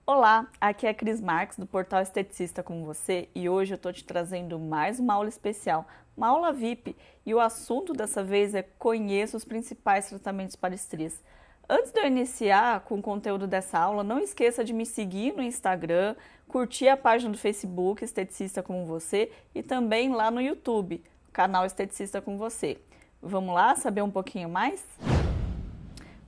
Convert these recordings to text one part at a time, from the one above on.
Olá, aqui é a Cris Marques do portal Esteticista com você e hoje eu estou te trazendo mais uma aula especial, uma aula VIP, e o assunto dessa vez é conheça os principais tratamentos para estrias. Antes de eu iniciar com o conteúdo dessa aula, não esqueça de me seguir no Instagram, curtir a página do Facebook Esteticista com você e também lá no YouTube, canal Esteticista com você. Vamos lá saber um pouquinho mais?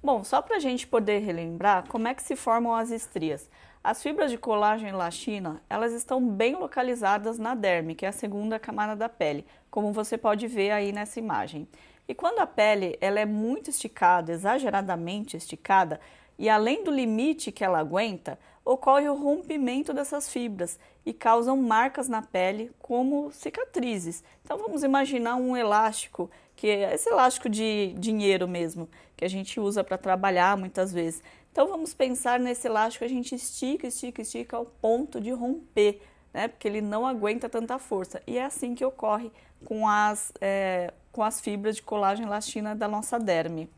Bom, só para a gente poder relembrar como é que se formam as estrias. As fibras de colágeno e elastina, elas estão bem localizadas na derme, que é a segunda camada da pele, como você pode ver aí nessa imagem. E quando a pele ela é muito esticada, exageradamente esticada, e além do limite que ela aguenta, ocorre o rompimento dessas fibras e causam marcas na pele como cicatrizes. Então vamos imaginar um elástico, que é esse elástico de dinheiro mesmo, que a gente usa para trabalhar muitas vezes. Então vamos pensar nesse elástico, a gente estica, estica, estica ao ponto de romper, né? Porque ele não aguenta tanta força. E é assim que ocorre com as fibras de colágeno e elastina da nossa derme.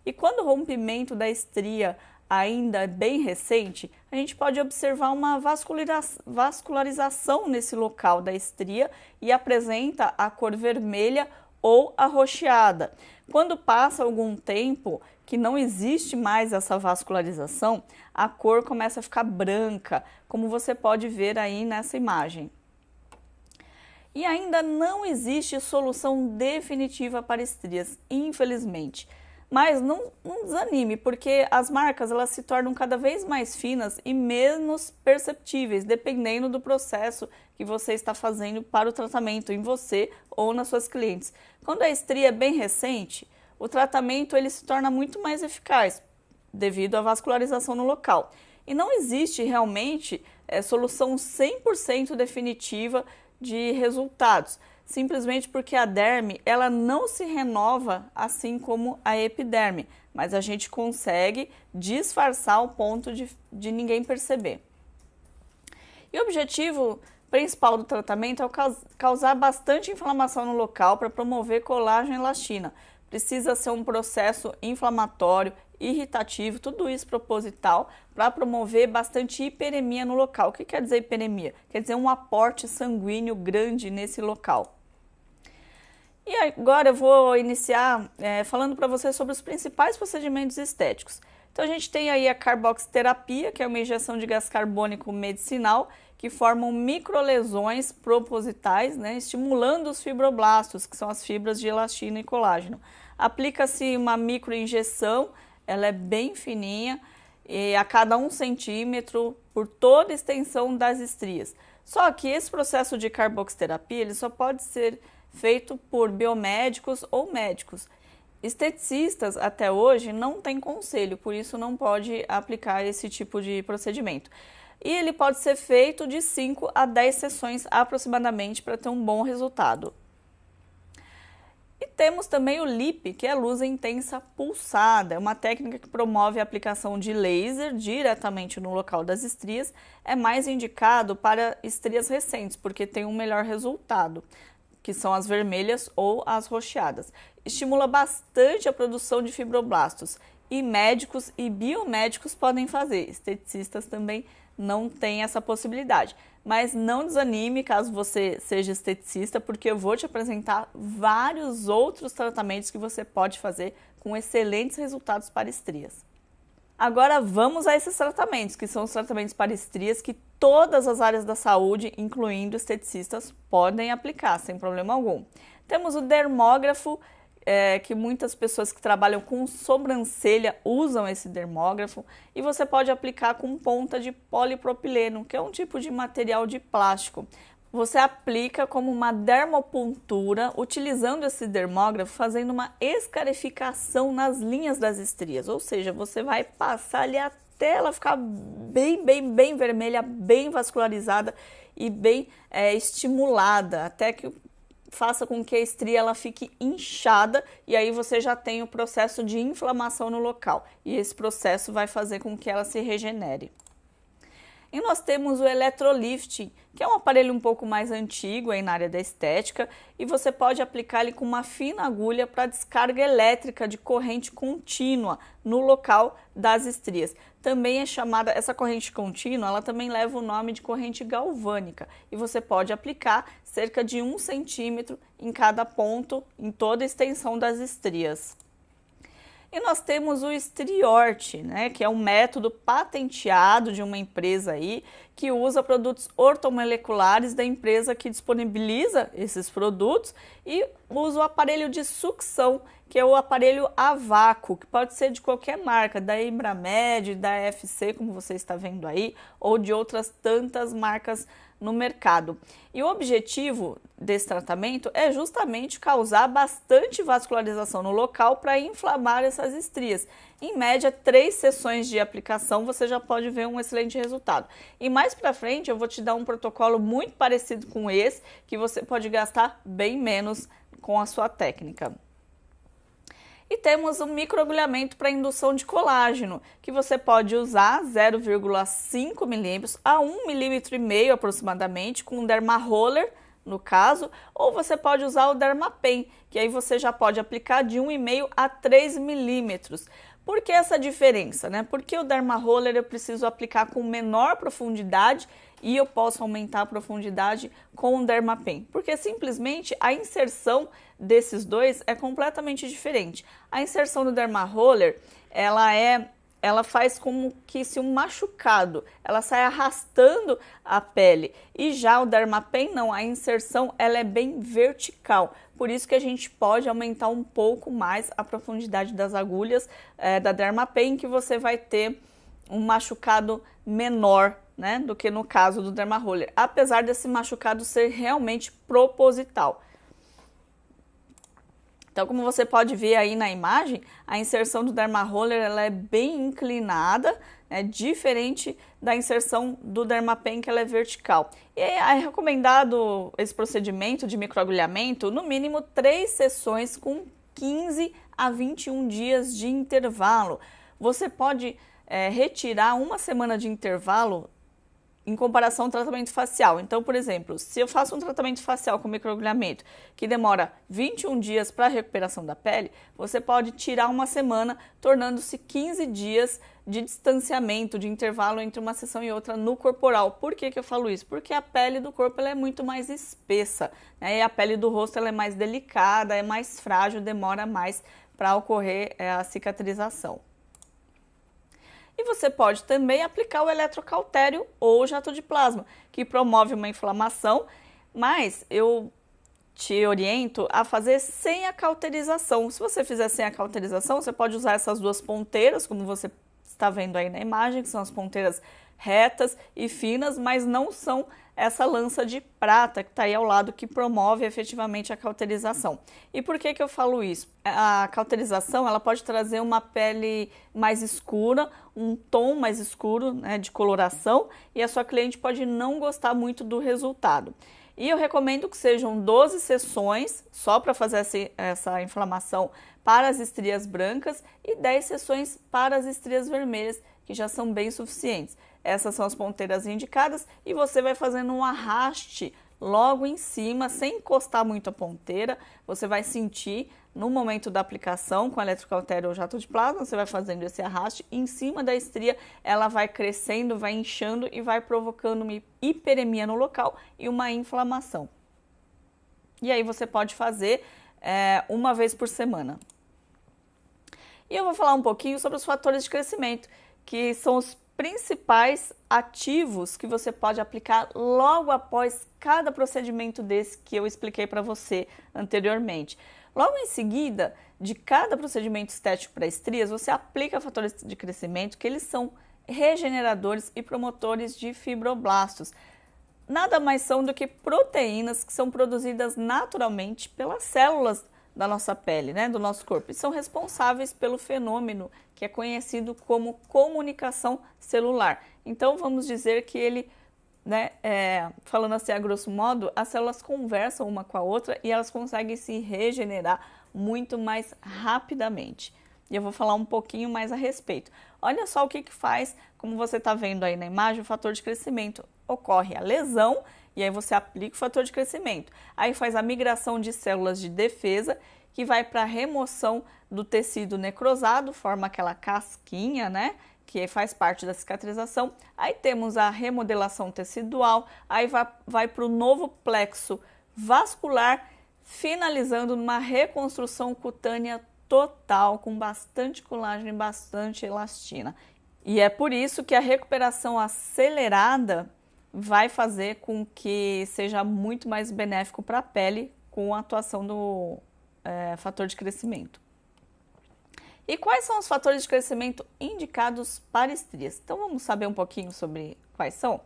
E quando o rompimento da estria ainda é bem recente, a gente pode observar uma vascularização nesse local da estria e apresenta a cor vermelha ou arroxeada. Quando passa algum tempo que não existe mais essa vascularização, a cor começa a ficar branca, como você pode ver aí nessa imagem. E ainda não existe solução definitiva para estrias, infelizmente. Mas não desanime, porque as marcas elas se tornam cada vez mais finas e menos perceptíveis, dependendo do processo que você está fazendo para o tratamento em você ou nas suas clientes. Quando a estria é bem recente, o tratamento ele se torna muito mais eficaz, devido à vascularização no local. E não existe realmente solução 100% definitiva de resultados, simplesmente porque a derme ela não se renova assim como a epiderme, mas a gente consegue disfarçar ao ponto de ninguém perceber. E o objetivo principal do tratamento é causar bastante inflamação no local para promover colágeno e elastina. Precisa ser um processo inflamatório, irritativo, tudo isso proposital, para promover bastante hiperemia no local. O que quer dizer hiperemia? Quer dizer um aporte sanguíneo grande nesse local. E agora eu vou iniciar falando para você sobre os principais procedimentos estéticos. Então a gente tem aí a carboxiterapia, que é uma injeção de gás carbônico medicinal, que formam microlesões propositais, né, estimulando os fibroblastos, que são as fibras de elastina e colágeno. Aplica-se uma microinjeção, ela é bem fininha, a cada 1 centímetro por toda a extensão das estrias. Só que esse processo de carboxiterapia ele só pode ser feito por biomédicos ou médicos. Esteticistas até hoje não têm conselho, por isso não pode aplicar esse tipo de procedimento. E ele pode ser feito de 5 a 10 sessões aproximadamente para ter um bom resultado. E temos também o LIP, que é a luz intensa pulsada, é uma técnica que promove a aplicação de laser diretamente no local das estrias, é mais indicado para estrias recentes, porque tem um melhor resultado, que são as vermelhas ou as roxeadas. Estimula bastante a produção de fibroblastos e médicos e biomédicos podem fazer, esteticistas também não têm essa possibilidade. Mas não desanime caso você seja esteticista, porque eu vou te apresentar vários outros tratamentos que você pode fazer com excelentes resultados para estrias. Agora vamos a esses tratamentos, que são os tratamentos para estrias que todas as áreas da saúde, incluindo esteticistas, podem aplicar sem problema algum. Temos o dermógrafo, que muitas pessoas que trabalham com sobrancelha usam esse dermógrafo, e você pode aplicar com ponta de polipropileno, que é um tipo de material de plástico. Você aplica como uma dermopuntura, utilizando esse dermógrafo, fazendo uma escarificação nas linhas das estrias, ou seja, você vai passar ali até ela ficar bem vermelha, bem vascularizada e bem estimulada, até que faça com que a estria ela fique inchada, e aí você já tem o processo de inflamação no local, e esse processo vai fazer com que ela se regenere. E nós temos o eletrolifting, que é um aparelho um pouco mais antigo aí na área da estética, e você pode aplicar ele com uma fina agulha para descarga elétrica de corrente contínua no local das estrias. Também é chamada, essa corrente contínua, ela também leva o nome de corrente galvânica, e você pode aplicar cerca de 1 centímetro em cada ponto, em toda a extensão das estrias. E nós temos o StriOrt, né, que é um método patenteado de uma empresa aí que usa produtos ortomoleculares da empresa que disponibiliza esses produtos e usa o aparelho de sucção, que é o aparelho a vácuo, que pode ser de qualquer marca, da Embramed, da FC, como você está vendo aí, ou de outras tantas marcas no mercado. E o objetivo desse tratamento é justamente causar bastante vascularização no local para inflamar essas estrias. Em média, 3 sessões de aplicação você já pode ver um excelente resultado. E mais para frente eu vou te dar um protocolo muito parecido com esse, que você pode gastar bem menos com a sua técnica. E temos um microagulhamento para indução de colágeno, que você pode usar 0,5 milímetros a 1,5 milímetro aproximadamente, com um Dermaroller, no caso, ou você pode usar o Dermapen, que aí você já pode aplicar de 1,5 a 3 milímetros. Por que essa diferença, né? Porque o Dermaroller eu preciso aplicar com menor profundidade e eu posso aumentar a profundidade com o Dermapen, porque simplesmente a inserção desses dois é completamente diferente. A inserção do Dermaroller, ela faz como que se um machucado, ela sai arrastando a pele, e já o Dermapen não, a inserção ela é bem vertical, por isso que a gente pode aumentar um pouco mais a profundidade das agulhas da Dermapen, que você vai ter um machucado menor, né, do que no caso do Dermaroller, apesar desse machucado ser realmente proposital. Então, como você pode ver aí na imagem, a inserção do Dermaroller ela é bem inclinada, né, diferente da inserção do Dermapen, que ela é vertical. E é recomendado esse procedimento de microagulhamento, no mínimo 3 sessões com 15 a 21 dias de intervalo. Você pode retirar 1 semana de intervalo em comparação ao tratamento facial. Então, por exemplo, se eu faço um tratamento facial com microagulhamento que demora 21 dias para a recuperação da pele, você pode tirar 1 semana, tornando-se 15 dias de distanciamento, de intervalo entre uma sessão e outra no corporal. Por que eu falo isso? Porque a pele do corpo ela é muito mais espessa, né? E a pele do rosto ela é mais delicada, é mais frágil, demora mais para ocorrer a cicatrização. E você pode também aplicar o eletrocautério ou o jato de plasma, que promove uma inflamação, mas eu te oriento a fazer sem a cauterização. Se você fizer sem a cauterização, você pode usar essas 2 ponteiras, como você está vendo aí na imagem, que são as ponteiras retas e finas, mas não são essa lança de prata que está aí ao lado, que promove efetivamente a cauterização. E por que eu falo isso? A cauterização ela pode trazer uma pele mais escura, um tom mais escuro, né, de coloração, e a sua cliente pode não gostar muito do resultado. E eu recomendo que sejam 12 sessões só para fazer essa inflamação para as estrias brancas e 10 sessões para as estrias vermelhas, que já são bem suficientes. Essas são as ponteiras indicadas e você vai fazendo um arraste logo em cima, sem encostar muito a ponteira. Você vai sentir no momento da aplicação com a eletrocautério ou jato de plasma, você vai fazendo esse arraste em cima da estria, ela vai crescendo, vai inchando e vai provocando uma hiperemia no local e uma inflamação. E aí você pode fazer 1 vez por semana. E eu vou falar um pouquinho sobre os fatores de crescimento, que são os principais ativos que você pode aplicar logo após cada procedimento desse que eu expliquei para você anteriormente. Logo em seguida de cada procedimento estético para estrias, você aplica fatores de crescimento, que eles são regeneradores e promotores de fibroblastos. Nada mais são do que proteínas que são produzidas naturalmente pelas células da nossa pele, né, do nosso corpo, e são responsáveis pelo fenômeno que é conhecido como comunicação celular. Então, vamos dizer que ele, né, falando assim a grosso modo, as células conversam uma com a outra e elas conseguem se regenerar muito mais rapidamente. E eu vou falar um pouquinho mais a respeito. Olha só o que faz, como você está vendo aí na imagem, o fator de crescimento. Ocorre a lesão e aí você aplica o fator de crescimento. Aí faz a migração de células de defesa, que vai para a remoção do tecido necrosado, forma aquela casquinha, né? Que faz parte da cicatrização. Aí temos a remodelação tecidual, aí vai para o novo plexo vascular, finalizando numa reconstrução cutânea total, com bastante colágeno e bastante elastina. E é por isso que a recuperação acelerada vai fazer com que seja muito mais benéfico para a pele com a atuação do fator de crescimento. E quais são os fatores de crescimento indicados para estrias? Então vamos saber um pouquinho sobre quais são?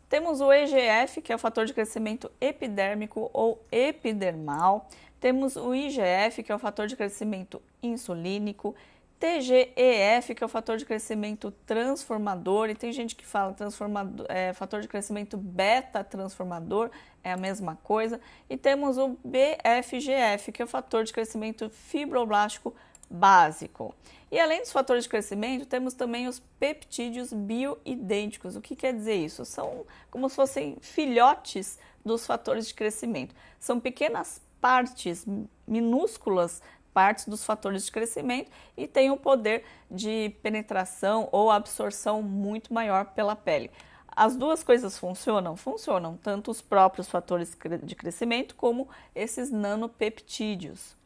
Temos o EGF, que é o fator de crescimento epidérmico ou epidermal. Temos o IGF, que é o fator de crescimento insulínico. TGEF, que é o fator de crescimento transformador, e tem gente que fala fator de crescimento beta transformador, é a mesma coisa. E temos o BFGF, que é o fator de crescimento fibroblástico básico. E além dos fatores de crescimento, temos também os peptídeos bioidênticos. O que quer dizer isso? São como se fossem filhotes dos fatores de crescimento. São pequenas partes, minúsculas partes dos fatores de crescimento e tem um poder de penetração ou absorção muito maior pela pele. As duas coisas funcionam? Funcionam, tanto os próprios fatores de crescimento como esses nanopeptídeos.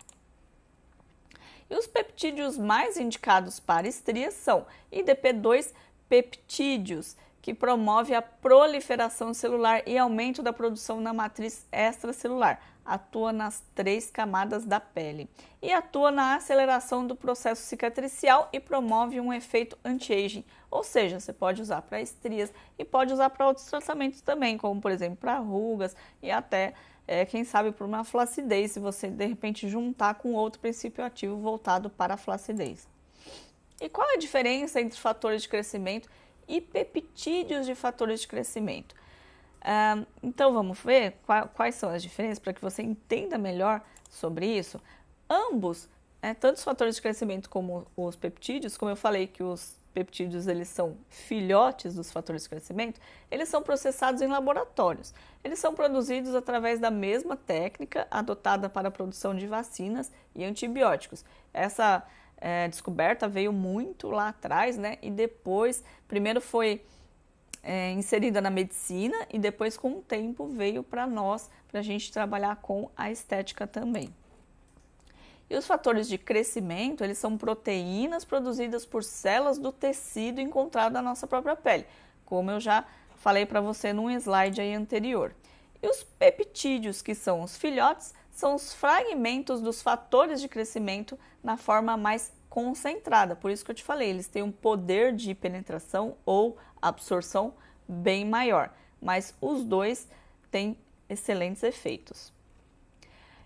E os peptídeos mais indicados para estrias são IDP2 peptídeos, que promove a proliferação celular e aumento da produção na matriz extracelular. Atua nas 3 camadas da pele e atua na aceleração do processo cicatricial e promove um efeito anti-aging, ou seja, você pode usar para estrias e pode usar para outros tratamentos também, como por exemplo para rugas e até, quem sabe, para uma flacidez, se você de repente juntar com outro princípio ativo voltado para a flacidez. E qual é a diferença entre fatores de crescimento e peptídeos de fatores de crescimento? Então vamos ver quais são as diferenças para que você entenda melhor sobre isso. Ambos, tanto os fatores de crescimento como os peptídeos, como eu falei que os peptídeos eles são filhotes dos fatores de crescimento, eles são processados em laboratórios. Eles são produzidos através da mesma técnica adotada para a produção de vacinas e antibióticos. Essa descoberta veio muito lá atrás, né? E depois, primeiro foi inserida na medicina e depois com o tempo veio para nós, para a gente trabalhar com a estética também. E os fatores de crescimento, eles são proteínas produzidas por células do tecido encontrado na nossa própria pele, como eu já falei para você num slide aí anterior. E os peptídeos, que são os filhotes, são os fragmentos dos fatores de crescimento na forma mais concentrada. Por isso que eu te falei, eles têm um poder de penetração ou absorção bem maior, mas os dois têm excelentes efeitos.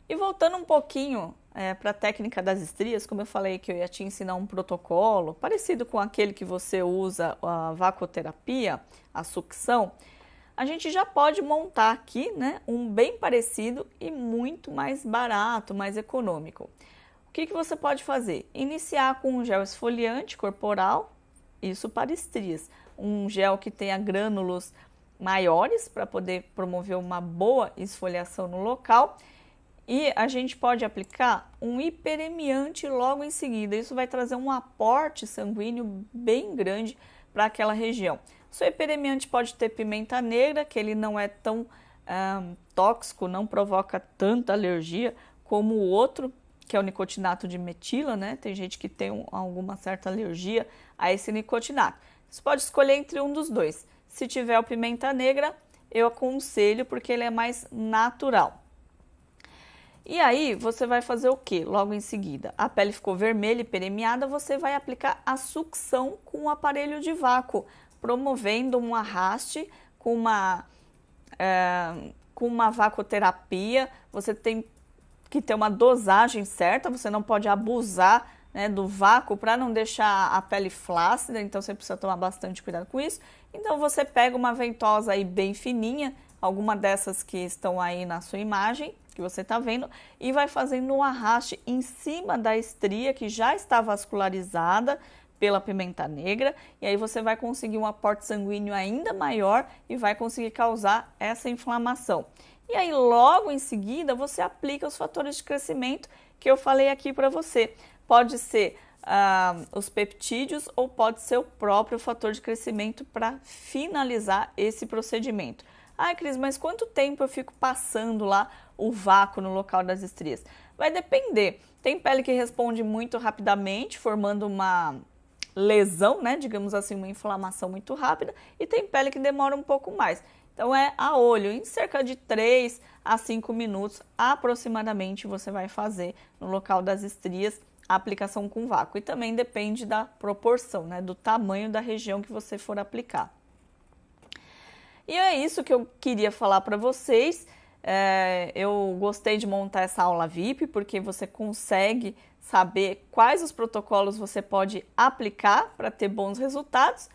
E voltando um pouquinho para a técnica das estrias, como eu falei que eu ia te ensinar um protocolo parecido com aquele que você usa, a vacoterapia, a sucção, a gente já pode montar aqui, né, um bem parecido e muito mais barato, mais econômico. O que você pode fazer? Iniciar com um gel esfoliante corporal, isso para estrias. Um gel que tenha grânulos maiores para poder promover uma boa esfoliação no local. E a gente pode aplicar um hiperemiante logo em seguida. Isso vai trazer um aporte sanguíneo bem grande para aquela região. O seu hiperemiante pode ter pimenta negra, que ele não é tão tóxico, não provoca tanta alergia como o outro, que é o nicotinato de metila, né? Tem gente que tem alguma certa alergia a esse nicotinato. Você pode escolher entre um dos dois. Se tiver o pimenta negra, eu aconselho porque ele é mais natural. E aí, você vai fazer o que logo em seguida? A pele ficou vermelha e peremiada, você vai aplicar a sucção com o aparelho de vácuo, promovendo um arraste com uma vacoterapia. Você tem que ter uma dosagem certa, você não pode abusar, né, do vácuo para não deixar a pele flácida, então você precisa tomar bastante cuidado com isso. Então você pega uma ventosa aí bem fininha, alguma dessas que estão aí na sua imagem, que você está vendo, e vai fazendo um arraste em cima da estria que já está vascularizada, pela pimenta negra, e aí você vai conseguir um aporte sanguíneo ainda maior e vai conseguir causar essa inflamação. E aí logo em seguida você aplica os fatores de crescimento que eu falei aqui para você. Pode ser os peptídeos ou pode ser o próprio fator de crescimento para finalizar esse procedimento. Ai, Cris, mas quanto tempo eu fico passando lá o vácuo no local das estrias? Vai depender. Tem pele que responde muito rapidamente, formando uma lesão, né, digamos assim, uma inflamação muito rápida, e tem pele que demora um pouco mais. Então é a olho, em cerca de 3 a 5 minutos aproximadamente você vai fazer no local das estrias a aplicação com vácuo. E também depende da proporção, né, do tamanho da região que você for aplicar. E é isso que eu queria falar para vocês. Eu gostei de montar essa aula VIP porque você consegue saber quais os protocolos você pode aplicar para ter bons resultados.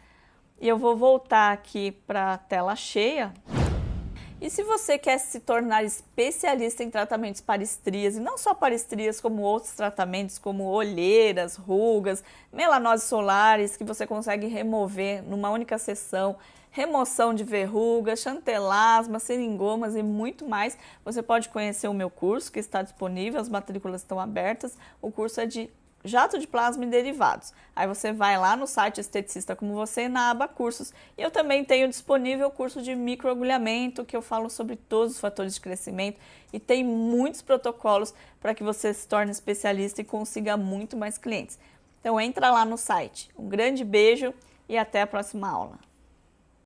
E eu vou voltar aqui para a tela cheia. E se você quer se tornar especialista em tratamentos para estrias, e não só para estrias, como outros tratamentos como olheiras, rugas, melanoses solares, que você consegue remover numa única sessão, remoção de verrugas, chantelasma, seringomas e muito mais, você pode conhecer o meu curso que está disponível, as matrículas estão abertas. O curso é de jato de plasma e derivados. Aí você vai lá no site Esteticista Como Você, na aba cursos. E eu também tenho disponível o curso de microagulhamento, que eu falo sobre todos os fatores de crescimento e tem muitos protocolos para que você se torne especialista e consiga muito mais clientes. Então entra lá no site. Um grande beijo e até a próxima aula.